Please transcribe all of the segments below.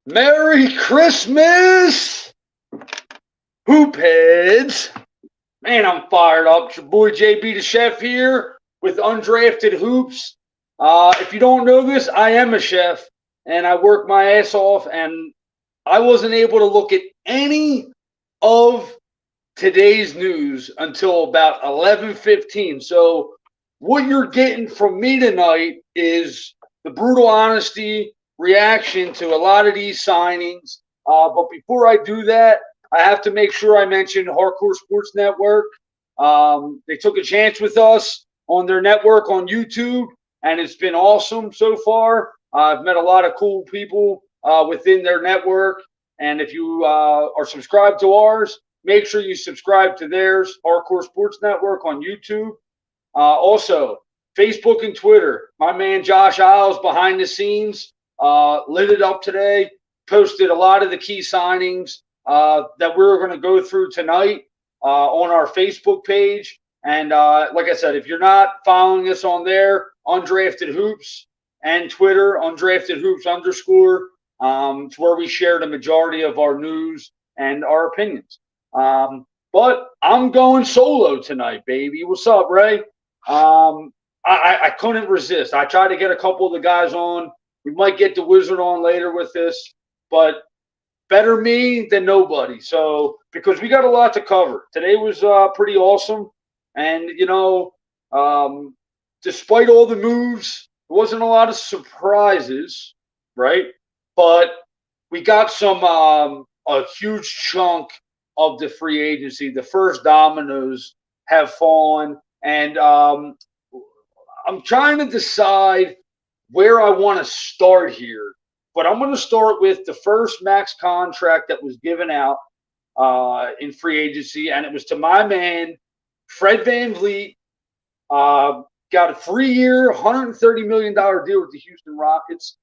Merry Christmas, hoopheads. Man, I'm fired up. It's your boy JB the Chef here with Undrafted Hoops. If you don't know this, I am a chef and I work my ass off, and I wasn't able to look at any of today's news until about 11:15. So what you're getting from me tonight is the brutal honesty reaction to a lot of these signings. But before I do that, I have to make sure I mention Hardcore Sports Network. They took a chance with us on their network on YouTube, and it's been awesome so far. I've met a lot of cool people within their network, and if you are subscribed to ours, make sure you subscribe to theirs, Hardcore Sports Network on YouTube. Also, Facebook and Twitter. My man Josh Isles behind the scenes lit it up today, posted a lot of the key signings that we're going to go through tonight on our Facebook page. And like I said, if you're not following us on there, Undrafted Hoops and Twitter, Undrafted Hoops _. It's where we share the majority of our news and our opinions. But I'm going solo tonight, baby. What's up, Ray? I couldn't resist. I tried to get a couple of the guys on. We might get the Wizard on later with this, but better me than nobody. So, because we got a lot to cover. Today was pretty awesome. And, despite all the moves, there wasn't a lot of surprises, right? But we got a huge chunk of the free agency. The first dominoes have fallen, and I'm trying to decide where I want to start here. But I'm going to start with the first max contract that was given out in free agency, and it was to my man, Fred VanVleet. Got a 3-year, $130 million deal with the Houston Rockets.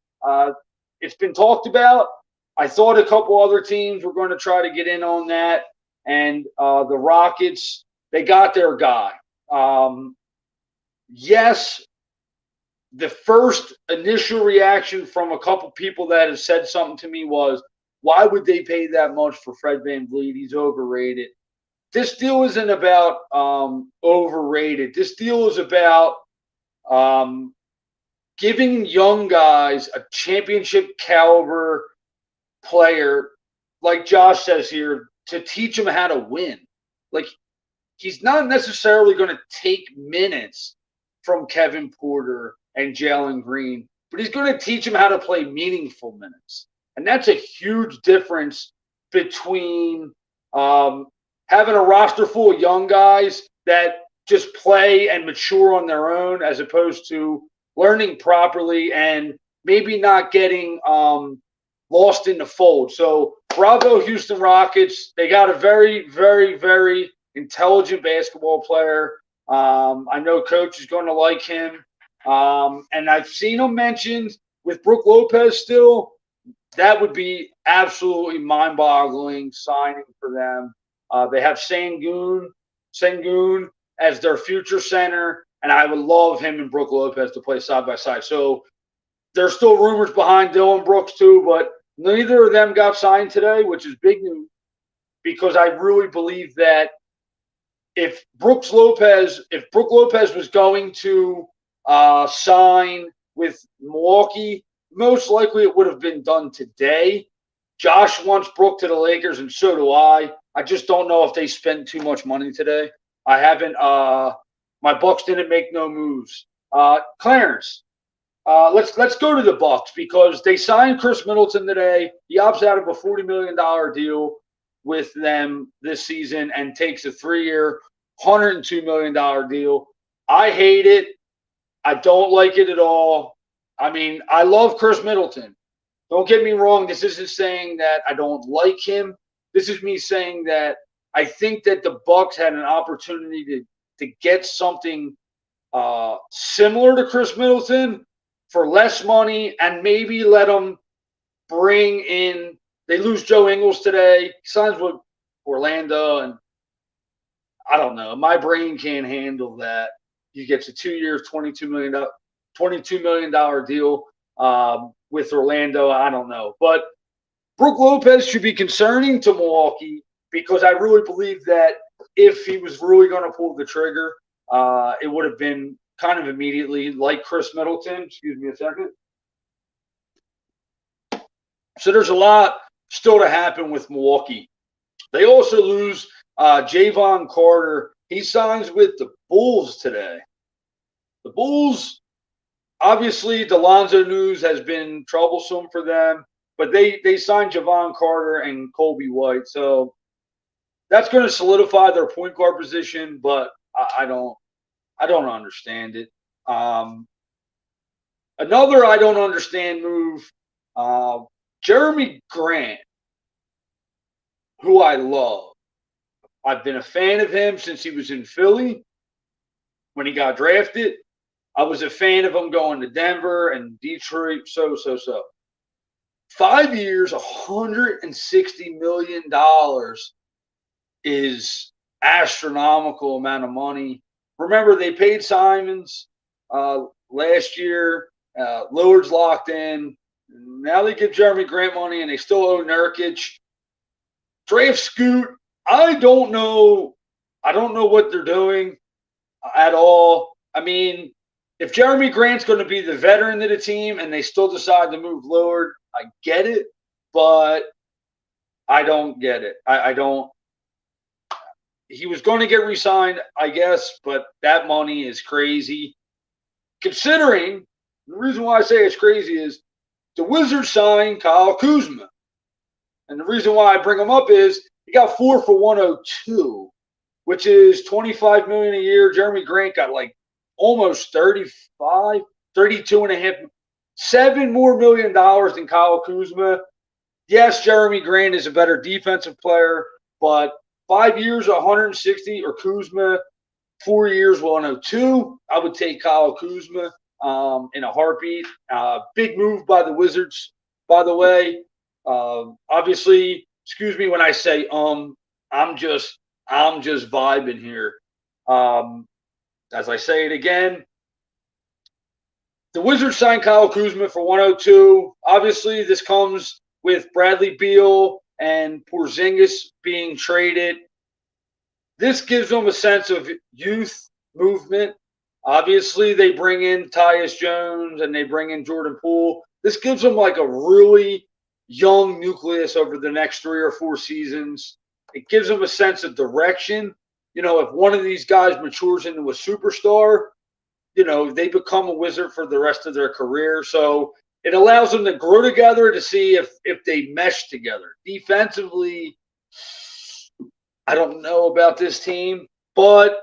It's been talked about. I thought a couple other teams were going to try to get in on that, and the Rockets, they got their guy. Yes, the first initial reaction from a couple people that have said something to me was, why would they pay that much for Fred VanVleet? He's overrated. This deal isn't about overrated. This deal is about giving young guys a championship caliber player, like Josh says here, to teach them how to win. Like, he's not necessarily going to take minutes from Kevin Porter and Jalen Green, but he's going to teach them how to play meaningful minutes. And that's a huge difference between having a roster full of young guys that just play and mature on their own, as opposed to learning properly and maybe not getting lost in the fold. So bravo, Houston Rockets. They got a very, very, very intelligent basketball player. I know Coach is going to like him. And I've seen him mentioned with Brook Lopez still. That would be absolutely mind-boggling signing for them. They have Sengun as their future center, and I would love him and Brook Lopez to play side by side. So there's still rumors brook Dylan Brooks too, but neither of them got signed today, which is big news, because I really believe that if Brook Lopez was going to sign with Milwaukee, most likely it would have been done today. Josh wants Brook to the Lakers, and so do I. I just don't know if they spent too much money today. I haven't. My Bucks didn't make no moves. Clarence, let's go to the Bucks, because they signed Chris Middleton today. He opts out of a $40 million deal with them this season and takes a 3-year, $102 million deal. I hate it. I don't like it at all. I mean, I love Chris Middleton. Don't get me wrong. This isn't saying that I don't like him. This is me saying that I think that the Bucks had an opportunity to get something similar to Chris Middleton for less money, and maybe let them bring in. They lose Joe Ingles today. He signs with Orlando, and I don't know. My brain can't handle that. He gets a 2 years, $22 million deal with Orlando. I don't know. But Brook Lopez should be concerning to Milwaukee because I really believe that if he was really going to pull the trigger, it would have been kind of immediately, like Chris Middleton. Excuse me a second. So there's a lot still to happen with Milwaukee. They also lose Javon Carter. He signs with the Bulls today. The Bulls, obviously, the Lonzo news has been troublesome for them, but they signed Javon Carter and Kobe White. So that's going to solidify their point guard position, but I don't understand it. Another I don't understand move, Jeremy Grant, who I love. I've been a fan of him since he was in Philly when he got drafted. I was a fan of him going to Denver and Detroit. So. 5 years, $160 million is astronomical amount of money. Remember, they paid Simons last year. Lillard's locked in. Now they give Jeremy Grant money, and they still owe Nurkic. Draft Scoot, I don't know what they're doing at all. I mean, if Jeremy Grant's going to be the veteran of the team and they still decide to move Lillard, I get it, but I don't get it. I don't. He was going to get re-signed, I guess, but that money is crazy. Considering, the reason why I say it's crazy is the Wizards signed Kyle Kuzma. And the reason why I bring him up is he got 4 for 102, which is $25 million a year. Jeremy Grant got like almost 35, 32 and a half, $7 more million than Kyle Kuzma. Yes, Jeremy Grant is a better defensive player, but 5 years, 160, or Kuzma, 4 years, 102. I would take Kyle Kuzma in a heartbeat. Big move by the Wizards, by the way. Obviously, excuse me when I say I'm just vibing here. As I say it again, the Wizards signed Kyle Kuzma for 102. Obviously, this comes with Bradley Beal and Porzingis being traded. This gives them a sense of youth movement. Obviously, they bring in Tyus Jones and they bring in Jordan Poole. This gives them like a really young nucleus over the next 3 or 4 seasons. It gives them a sense of direction. You know, if one of these guys matures into a superstar, you know, they become a Wizard for the rest of their career. So it allows them to grow together to see if they mesh together. Defensively, I don't know about this team, but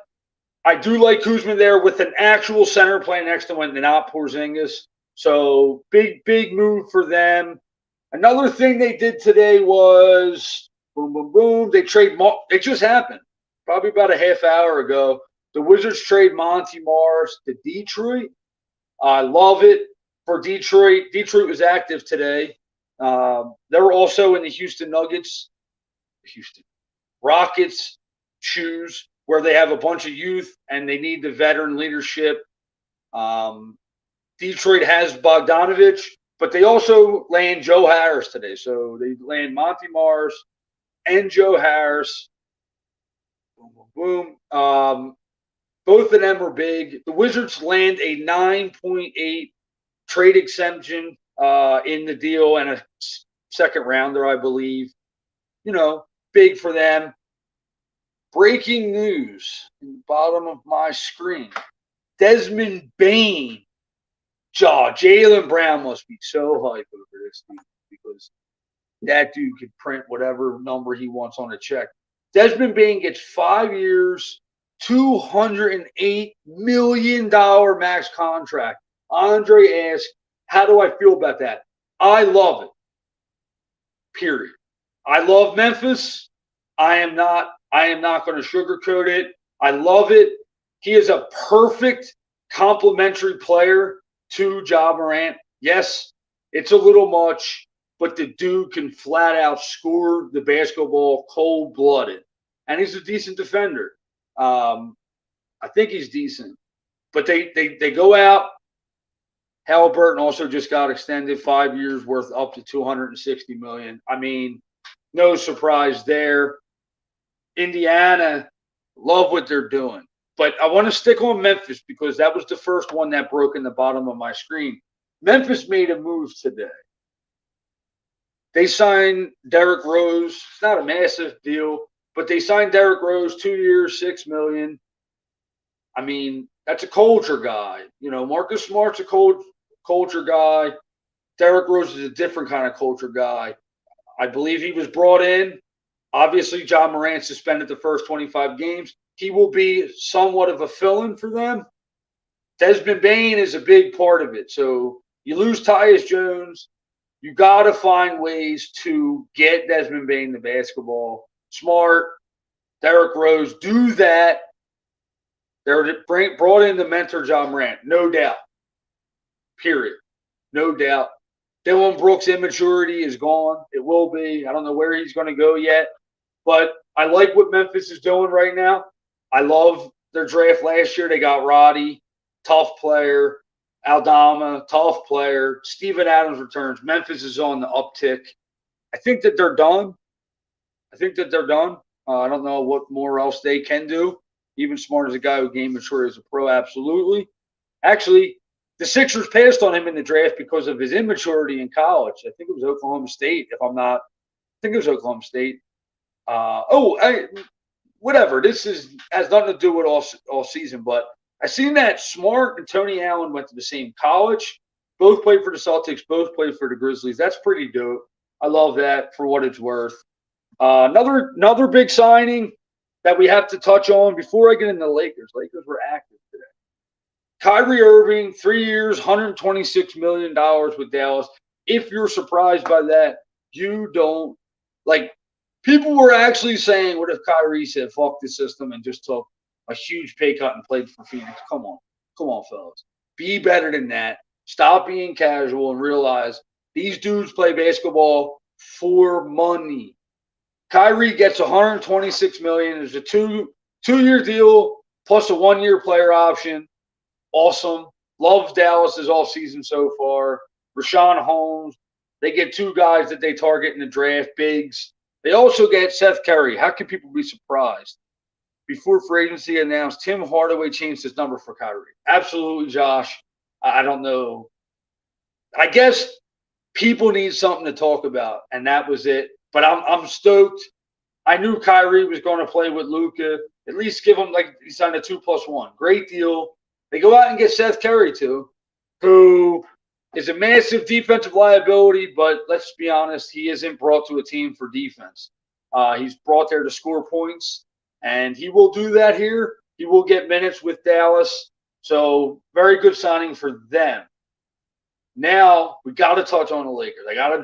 I do like Kuzma there with an actual center playing next to him and not Porzingis. So big move for them. Another thing they did today was boom, boom, boom. It just happened probably about a half hour ago. The Wizards trade Monty Morris to Detroit. I love it for Detroit. Detroit was active today. They were also in the Houston Rockets shoes where they have a bunch of youth and they need the veteran leadership. Detroit has Bogdanovich, but they also land Joe Harris today. So they land Monty Morris and Joe Harris. Boom, boom, boom. Both of them are big. The Wizards land a 9.8 trade exemption in the deal and a second rounder, I believe. You know, big for them. Breaking news in the bottom of my screen. Desmond Bane. Jaylen Brown must be so hyped over this dude because that dude can print whatever number he wants on a check. Desmond Bane gets 5 years, $208 million max contract. Andre asked, how do I feel about that? I love it. Period. I love Memphis. I am not going to sugarcoat it. I love it. He is a perfect complementary player to Ja Morant. Yes, it's a little much, but the dude can flat out score the basketball cold-blooded. And he's a decent defender. I think he's decent. But they go out. Halliburton also just got extended 5 years worth up to $260 million. I mean, no surprise there. Indiana, love what they're doing. But I want to stick on Memphis because that was the first one that broke in the bottom of my screen. Memphis made a move today. They signed Derrick Rose. It's not a massive deal, but they signed Derrick Rose 2 years, $6 million. I mean, that's a culture guy. You know, Marcus Smart's a culture guy. Derrick Rose is a different kind of culture guy. I believe he was brought in. Obviously, John Morant suspended the first 25 games. He will be somewhat of a fill-in for them. Desmond Bane is a big part of it. So you lose Tyus Jones. You got to find ways to get Desmond Bane the basketball. Smart, Derrick Rose, do that. They're brought in the mentor John Morant, no doubt. Period. No doubt. Dylan Brooks' immaturity is gone. It will be. I don't know where he's going to go yet. But I like what Memphis is doing right now. I love their draft last year. They got Roddy, tough player. Aldama, tough player. Steven Adams returns. Memphis is on the uptick. I think that they're done. I don't know what more else they can do. Even Smart as a guy who gained maturity as a pro, absolutely. Actually, the Sixers passed on him in the draft because of his immaturity in college. I think it was Oklahoma State, if I'm not. I think it was Oklahoma State. Whatever. This has nothing to do with all season, but I seen that Smart and Tony Allen went to the same college. Both played for the Celtics. Both played for the Grizzlies. That's pretty dope. I love that for what it's worth. Another big signing that we have to touch on before I get into the Lakers. Lakers were active today. Kyrie Irving, 3 years, $126 million with Dallas. If you're surprised by that, you don't like. People were actually saying, what if Kyrie said, fuck the system and just took a huge pay cut and played for Phoenix? Come on, fellas. Be better than that. Stop being casual and realize these dudes play basketball for money. Kyrie gets $126 million. There's a two-year deal plus a 1-year player option. Awesome. Love Dallas's all season so far. Rashawn Holmes. They get 2 guys that they target in the draft, bigs. They also get Seth Curry. How can people be surprised? Before free agency announced, Tim Hardaway changed his number for Kyrie. Absolutely, Josh. I don't know. I guess people need something to talk about, and that was it. But I'm stoked. I knew Kyrie was going to play with Luka. At least give him, like, he signed a 2+1. Great deal. They go out and get Seth Curry, too, who is a massive defensive liability, but let's be honest, he isn't brought to a team for defense. He's brought there to score points, and he will do that here. He will get minutes with Dallas. So very good signing for them. Now we got to touch on the Lakers. I got to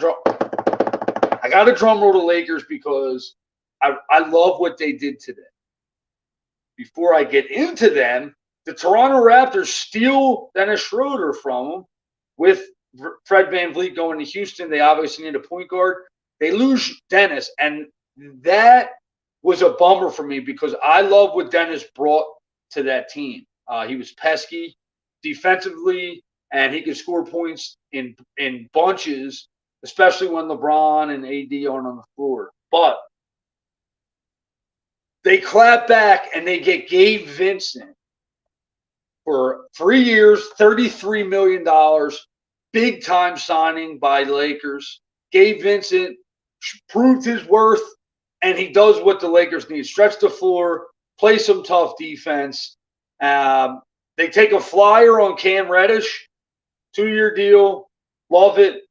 drum roll the Lakers because I love what they did today. Before I get into them, the Toronto Raptors steal Dennis Schroeder from them. With Fred VanVleet going to Houston, they obviously need a point guard. They lose Dennis, and that was a bummer for me because I love what Dennis brought to that team. He was pesky defensively, and he could score points in bunches, especially when LeBron and AD aren't on the floor. But they clap back, and they get Gabe Vincent for 3 years, $33 million, big-time signing by the Lakers. Gabe Vincent proved his worth, and he does what the Lakers need. Stretch the floor, play some tough defense. They take a flyer on Cam Reddish, 2-year deal. Love it.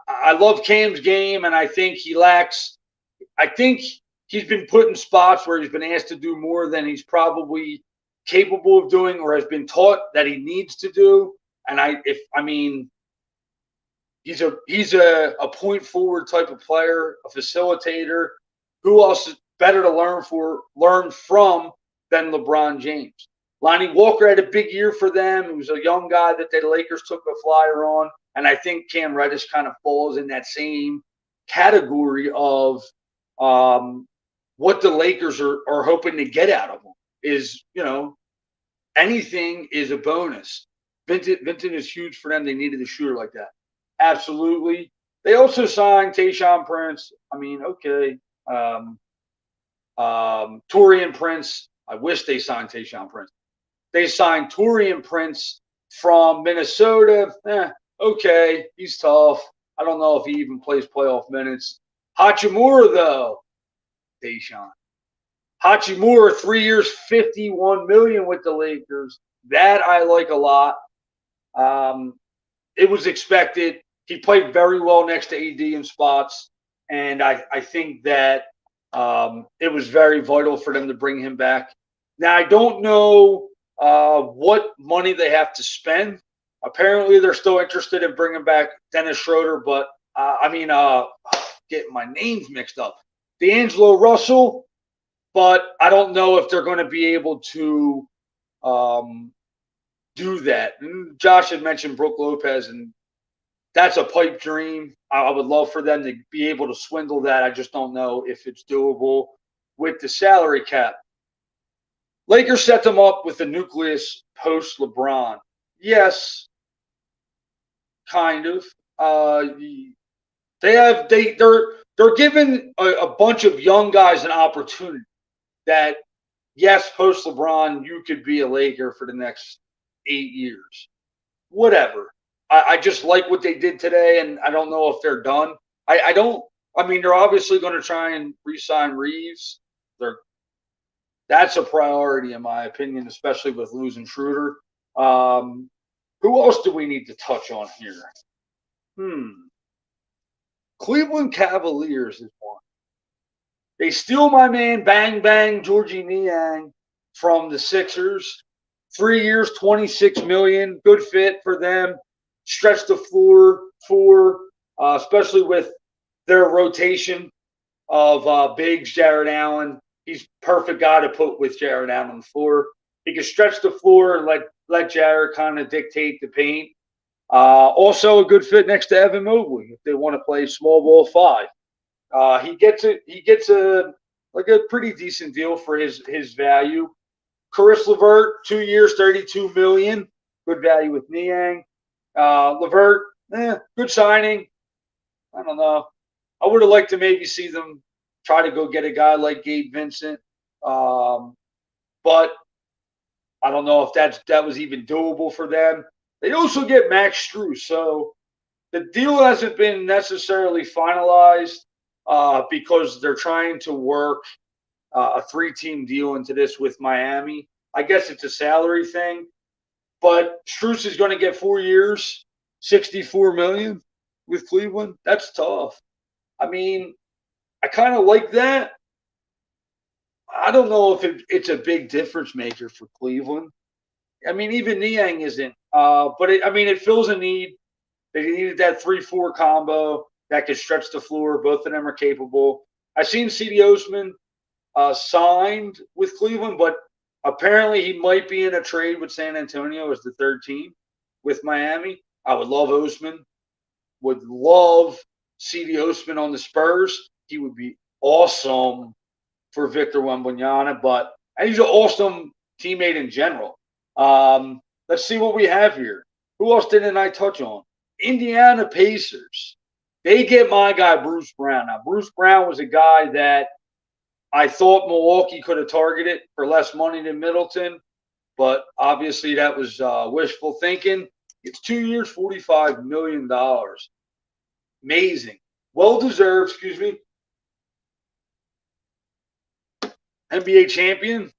I love Cam's game, and I think he lacks – I think he's been put in spots where he's been asked to do more than he's probably – capable of doing or has been taught that he needs to do. And he's a point forward type of player, a facilitator. Who else is better to learn from than LeBron James? Lonnie Walker had a big year for them. He was a young guy that the Lakers took a flyer on. And I think Cam Reddish kind of falls in that same category of what the Lakers are hoping to get out of him. Is, anything is a bonus. Vinton is huge for them. They needed a shooter like that. Absolutely. They also signed Tayshaun Prince. I mean, okay. Torian Prince. I wish they signed Tayshaun Prince. They signed Torian Prince from Minnesota. Okay, he's tough. I don't know if he even plays playoff minutes. Hachimura, though, Tayshaun. Hachimura, 3 years, $51 million with the Lakers. That I like a lot. It was expected. He played very well next to AD in spots, and I think that it was very vital for them to bring him back. Now, I don't know what money they have to spend. Apparently, they're still interested in bringing back Dennis Schroeder, but getting my names mixed up. D'Angelo Russell, but I don't know if they're going to be able to do that. And Josh had mentioned Brook Lopez, and that's a pipe dream. I would love for them to be able to swindle that. I just don't know if it's doable with the salary cap. Lakers set them up with the nucleus post LeBron. Yes, kind of. They're giving a bunch of young guys an opportunity that, yes, post LeBron, you could be a Laker for the next 8 years. Whatever. I just like what they did today, and I don't know if they're done. They're obviously going to try and re-sign Reeves. That's a priority, in my opinion, especially with losing Schroeder. Who else do we need to touch on here? Cleveland Cavaliers is one. They steal my man Bang Bang Georgie Niang from the Sixers. 3 years, $26 million. Good fit for them. Stretch the floor especially with their rotation of bigs, Jared Allen. He's perfect guy to put with Jared Allen on the floor. He can stretch the floor and let Jared kind of dictate the paint. Also a good fit next to Evan Mobley if they want to play small ball 5. He gets a pretty decent deal for his value. Caris LeVert, 2 years, $32 million. Good value with Niang. LeVert, good signing. I don't know. I would have liked to maybe see them try to go get a guy like Gabe Vincent. But I don't know if that was even doable for them. They also get Max Strus. So the deal hasn't been necessarily finalized because they're trying to work a 3-team deal into this with Miami. I guess it's a salary thing. But Strus is going to get 4 years, $64 million with Cleveland. That's tough. I mean, I kind of like that. I don't know if it's a big difference maker for Cleveland. I mean, even Niang isn't. But it fills a need. They needed that 3-4 combo that could stretch the floor. Both of them are capable. I've seen C.D. Osman signed with Cleveland, but apparently he might be in a trade with San Antonio as the third team with Miami. I would love Osman. Would love C.D. Osman on the Spurs. He would be awesome for Victor Wembanyama, and he's an awesome teammate in general. Let's see what we have here. Who else didn't I touch on? Indiana Pacers. They get my guy, Bruce Brown. Now, Bruce Brown was a guy that I thought Milwaukee could have targeted for less money than Middleton, but obviously that was wishful thinking. It's 2 years, $45 million. Amazing. Well-deserved, excuse me. NBA champion.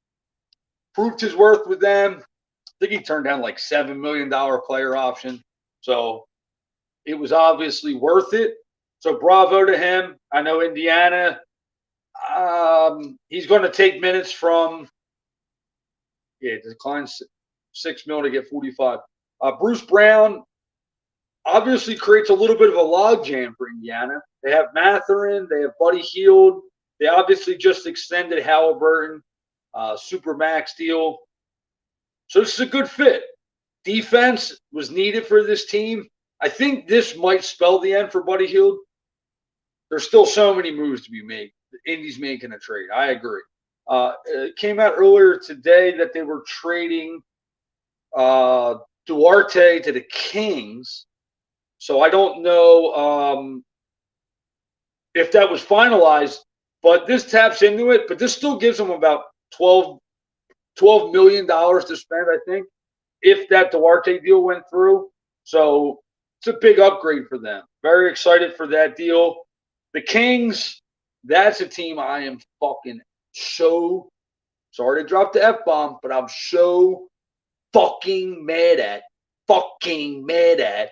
Proved his worth with them. I think he turned down like $7 million player option. So it was obviously worth it. So bravo to him. I know Indiana, he's going to take minutes from, decline $6 million to get 45. Bruce Brown obviously creates a little bit of a logjam for Indiana. They have Mathurin, they have Buddy Hield. They obviously just extended Halliburton, Supermax deal. So this is a good fit. Defense was needed for this team. I think this might spell the end for Buddy Hield. There's still so many moves to be made. The Indies making a trade. I agree. It came out earlier today that they were trading Duarte to the Kings. So I don't know if that was finalized, but this taps into it. But this still gives them about $12 million to spend, I think, if that Duarte deal went through. So it's a big upgrade for them. Very excited for that deal. The Kings, that's a team I am fucking so sorry to drop the F-bomb, but I'm so fucking mad at. Fucking mad at.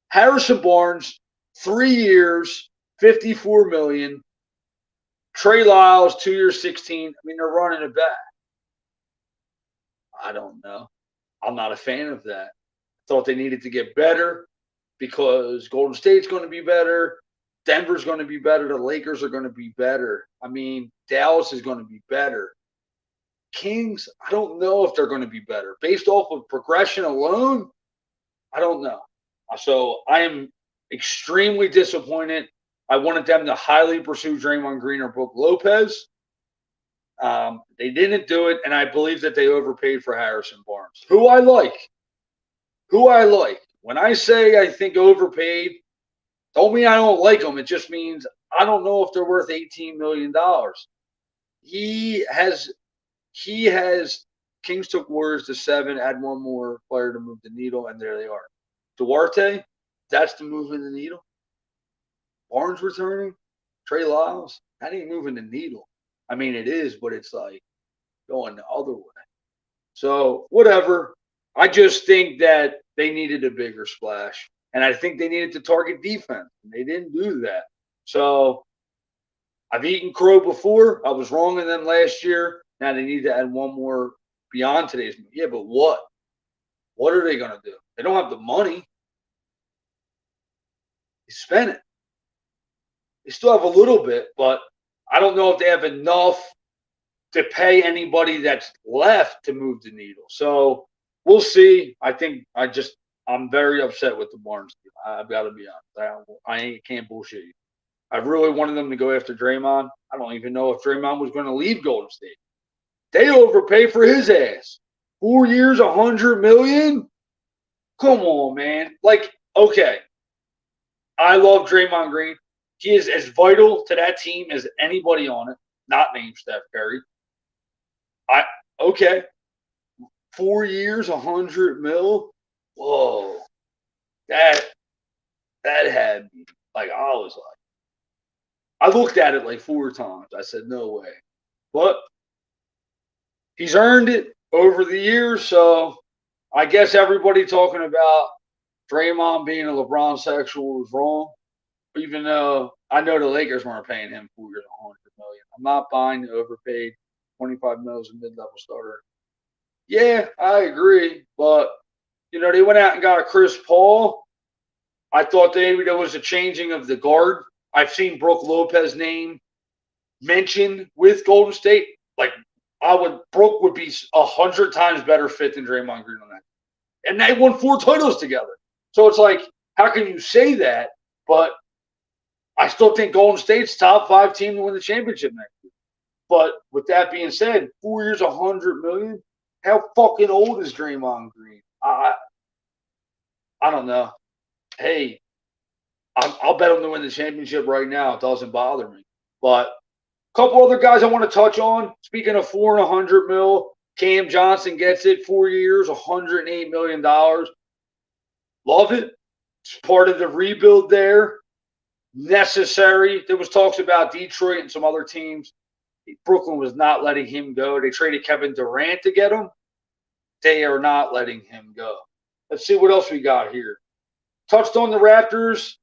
Harrison Barnes, 3 years, $54 million. Trey Lyles, 2 years, 16. I mean, they're running it back. I don't know. I'm not a fan of that. Thought they needed to get better because Golden State's going to be better. Denver's going to be better. The Lakers are going to be better. I mean, Dallas is going to be better. Kings, I don't know if they're going to be better. Based off of progression alone, I don't know. So I am extremely disappointed. I wanted them to highly pursue Draymond Green or Brook Lopez. They didn't do it, and I believe that they overpaid for Harrison Barnes, who I like. When I say I think overpaid, don't mean I don't like him. It just means I don't know if they're worth $18 million. He has Kings took Warriors to 7, add one more player to move the needle, and there they are. Duarte, that's the move in the needle. Barnes returning, Trey Lyles, that ain't moving the needle. I mean, it is, but it's like going the other way. So, whatever. I just think that they needed a bigger splash. And I think they needed to target defense. And they didn't do that. So, I've eaten crow before. I was wrong in them last year. Now they need to add one more beyond today's move. Yeah, but what? What are they going to do? They don't have the money. They spent it. They still have a little bit, but I don't know if they have enough to pay anybody that's left to move the needle. So we'll see. I think I'm very upset with the Barnes deal. I've got to be honest. I can't bullshit you. I really wanted them to go after Draymond. I don't even know if Draymond was going to leave Golden State. They overpay for his ass. 4 years, $100 million? Come on, man. Like, okay. I love Draymond Green. He is as vital to that team as anybody on it, not named Steph Curry. Okay. 4 years, $100 million? Whoa. That had me. Like, I looked at it like 4 times. I said, no way. But he's earned it over the years, so I guess everybody talking about Draymond being a LeBron sexual was wrong, even though I know the Lakers weren't paying him 4 years, $100 million. I'm not buying the overpaid $25 million as a mid-level starter. Yeah, I agree, but they went out and got a Chris Paul. I thought there was a changing of the guard. I've seen Brook Lopez name mentioned with Golden State. Like, Brook would be 100 times better fit than Draymond Green on that. And they won 4 titles together. So it's like, how can you say that? But I still think Golden State's top 5 team to win the championship next year. But with that being said, 4 years, $100 million. How fucking old is Draymond Green? I don't know. Hey, I'll bet him to win the championship right now. It doesn't bother me. But a couple other guys I want to touch on. Speaking of 4 and $100 million, Cam Johnson gets it, 4 years, $108 million. Love it. It's part of the rebuild there. Necessary. There was talks about Detroit and some other teams. Brooklyn was not letting him go. They traded Kevin Durant to get him. They are not letting him go. Let's see what else we got here. Touched on the Raptors.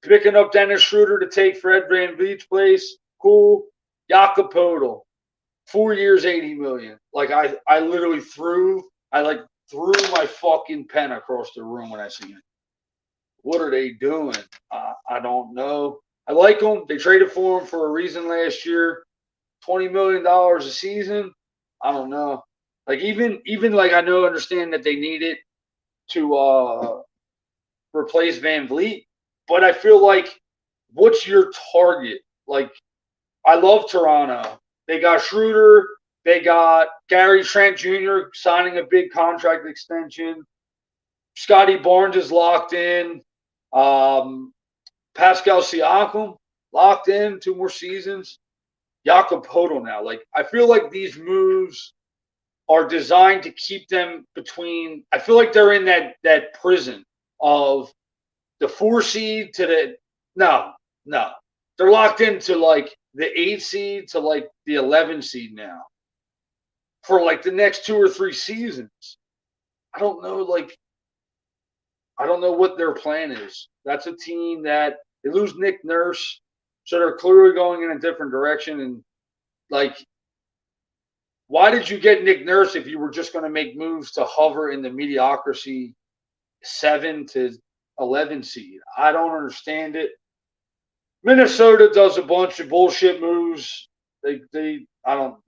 Picking up Dennis Schroeder to take Fred VanVleet's place. Cool. Jakob Poeltl. 4 years, $80 million. Like, I literally threw my fucking pen across the room when I seen it. What are they doing? I don't know. I like them. They traded for him for a reason last year. $20 million a season. I don't know. Like, even like, I understand that they need it to replace VanVleet, but I feel like, what's your target? Like, I love Toronto. They got Schroeder. They got Gary Trent Jr. signing a big contract extension. Scotty Barnes is locked in. Pascal Siakam locked in 2 more seasons. Jakob Podol now. Like, I feel like these moves are designed to keep them between. I feel like they're in that prison of the 4 seed to the no. They're locked into like the 8 seed to like the 11 seed now for like the next 2 or 3 seasons. I don't know. Like, I don't know what their plan is. That's a team that they lose Nick Nurse, so they're clearly going in a different direction. And like, why did you get Nick Nurse if you were just going to make moves to hover in the mediocrity 7 to 11 seed? I don't understand it. Minnesota does a bunch of bullshit moves. They're I don't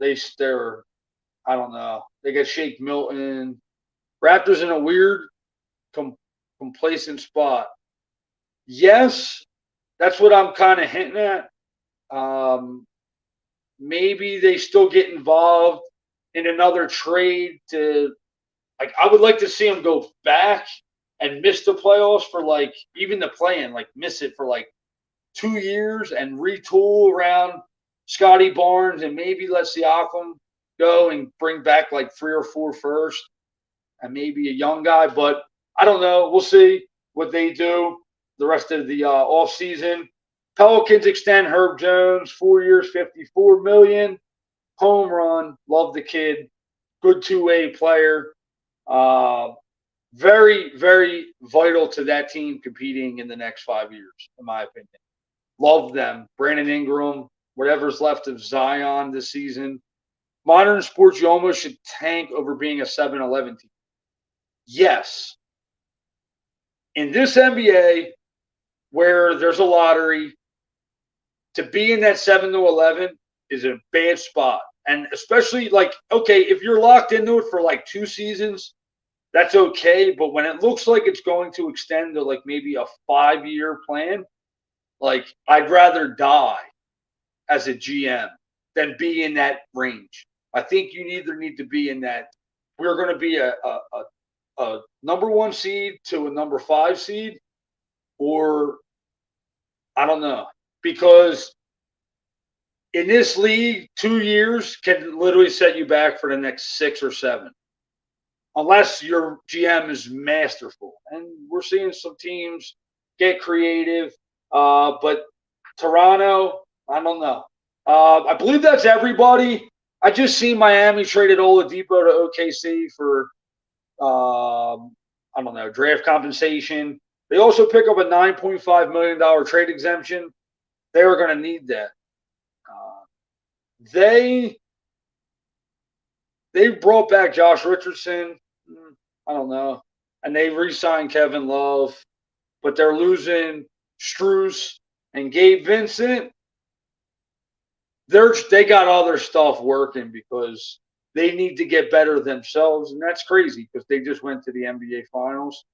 know. They got Shake Milton. Raptors in a weird complacent spot. Yes, that's what I'm kind of hinting at. Maybe they still get involved in another trade to, like, I would like to see them go back and miss the playoffs for like even the play-in, like miss it for like 2 years and retool around Scotty Barnes and maybe let Siakam go and bring back like 3 or 4 first and maybe a young guy. But I don't know. We'll see what they do the rest of the offseason. Pelicans extend Herb Jones, 4 years, $54 million. Home run. Love the kid. Good two-way player. Very, very vital to that team competing in the next 5 years, in my opinion. Love them. Brandon Ingram, whatever's left of Zion this season. Modern sports, you almost should tank over being a 7-11 team. Yes. In this NBA, where there's a lottery, to be in that 7-11 is a bad spot. And especially, like, okay, if you're locked into it for like 2 seasons, that's okay. But when it looks like it's going to extend to like maybe a 5-year plan, like, I'd rather die as a GM than be in that range. I think you either need to be in that. We're going to be a number 1 seed to a number 5 seed, or I don't know. Because in this league, 2 years can literally set you back for the next 6 or 7. Unless your GM is masterful. And we're seeing some teams get creative. But Toronto, I don't know. I believe that's everybody. I just see Miami traded Oladipo to OKC for, I don't know, draft compensation. They also pick up a $9.5 million trade exemption. They are going to need that. They brought back Josh Richardson. I don't know. And they re-signed Kevin Love. But they're losing Strus and Gabe Vincent. They got other stuff working because they need to get better themselves. And that's crazy because they just went to the NBA Finals.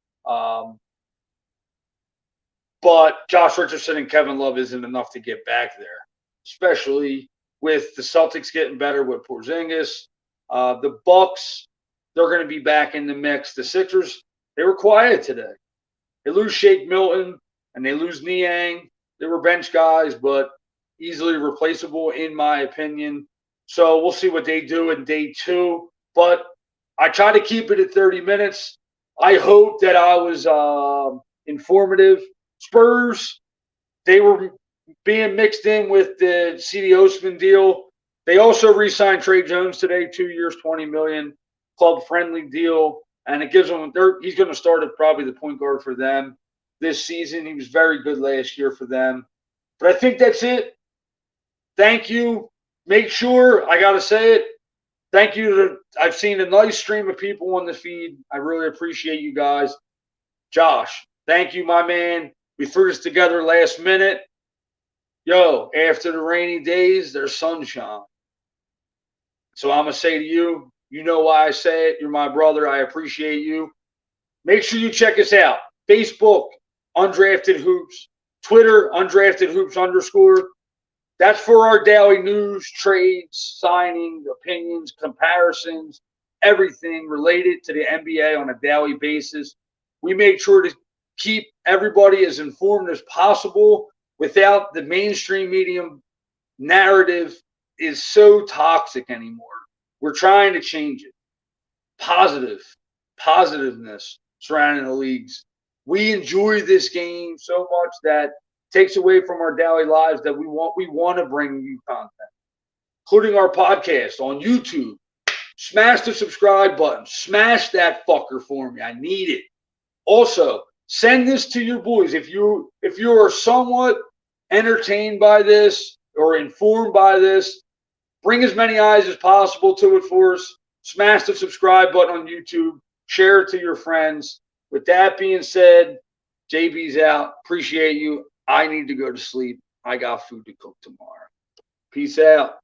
But Josh Richardson and Kevin Love isn't enough to get back there, especially with the Celtics getting better with Porzingis. The Bucks, they're going to be back in the mix. The Sixers, they were quiet today. They lose Shake Milton and they lose Niang. They were bench guys, but easily replaceable in my opinion. So we'll see what they do in day 2. But I try to keep it at 30 minutes. I hope that I was informative. Spurs, they were being mixed in with the C.D. Osman deal. They also re-signed Trey Jones today, 2 years, $20 million, club-friendly deal. And it gives them – he's going to start at probably the point guard for them this season. He was very good last year for them. But I think that's it. Thank you. Make sure, I got to say it, thank you. I've seen a nice stream of people on the feed. I really appreciate you guys. Josh, thank you, my man. We threw this together last minute. Yo, after the rainy days, there's sunshine. So I'm going to say to you, you know why I say it. You're my brother. I appreciate you. Make sure you check us out. Facebook, Undrafted Hoops. Twitter, Undrafted Hoops _. That's for our daily news, trades, signing, opinions, comparisons, everything related to the NBA on a daily basis. We make sure to keep everybody as informed as possible without the mainstream medium narrative is so toxic anymore. We're trying to change it. Positiveness surrounding the leagues. We enjoy this game so much that takes away from our daily lives that we want to bring you content, including our podcast on YouTube. Smash the subscribe button. Smash that fucker for me. I need it. Also, send this to your boys. If you are somewhat entertained by this or informed by this, bring as many eyes as possible to it for us. Smash the subscribe button on YouTube. Share it to your friends. With that being said, JB's out. Appreciate you. I need to go to sleep. I got food to cook tomorrow. Peace out.